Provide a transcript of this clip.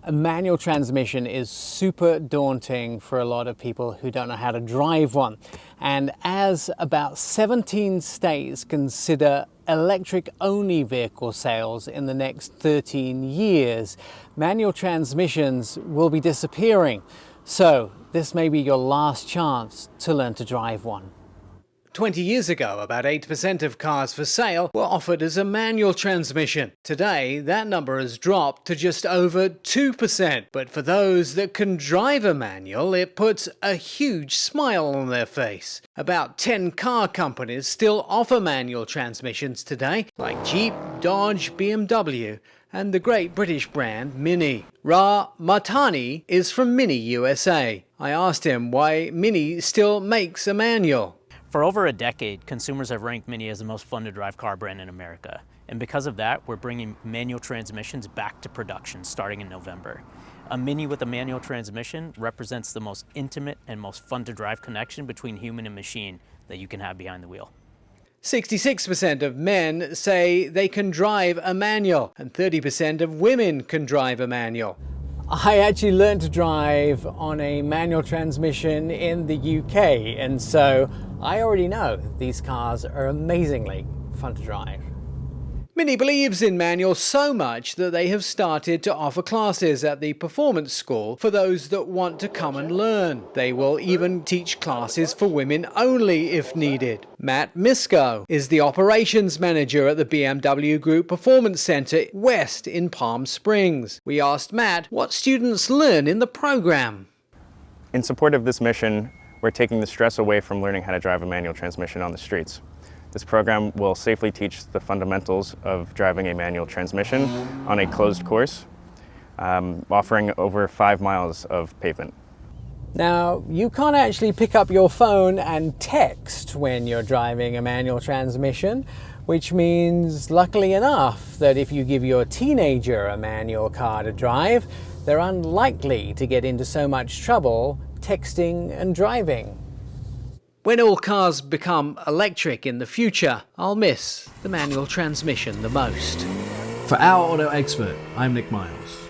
A manual transmission is super daunting for a lot of people who don't know how to drive one. And as about 17 states consider electric-only vehicle sales in the next 13 years, manual transmissions will be disappearing. So this may be your last chance to learn to drive one. 20 years ago, about 8% of cars for sale were offered as a manual transmission. Today, that number has dropped to just over 2%. But for those that can drive a manual, it puts a huge smile on their face. About 10 car companies still offer manual transmissions today, like Jeep, Dodge, BMW, and the great British brand Mini. Rah Mahtani is from Mini USA. I asked him why Mini still makes a manual. For over a decade, consumers have ranked Mini as the most fun to drive car brand in America. And because of that, we're bringing manual transmissions back to production starting in November. A Mini with a manual transmission represents the most intimate and most fun to drive connection between human and machine that you can have behind the wheel. 66% of men say they can drive a manual, and 30% of women can drive a manual. I actually learned to drive on a manual transmission in the UK, and so I already know these cars are amazingly fun to drive. Mini believes in manuals so much that they have started to offer classes at the performance school for those that want to come and learn. They will even teach classes for women only if needed. Matt Misko is the operations manager at the BMW Group Performance Center West in Palm Springs. We asked Matt what students learn in the program. In support of this mission, we're taking the stress away from learning how to drive a manual transmission on the streets. This program will safely teach the fundamentals of driving a manual transmission on a closed course, offering over 5 miles of pavement. Now, you can't actually pick up your phone and text when you're driving a manual transmission, which means, luckily enough, that if you give your teenager a manual car to drive, they're unlikely to get into so much trouble texting and driving. When all cars become electric in the future, I'll miss the manual transmission the most. For Our Auto Expert, I'm Nick Miles.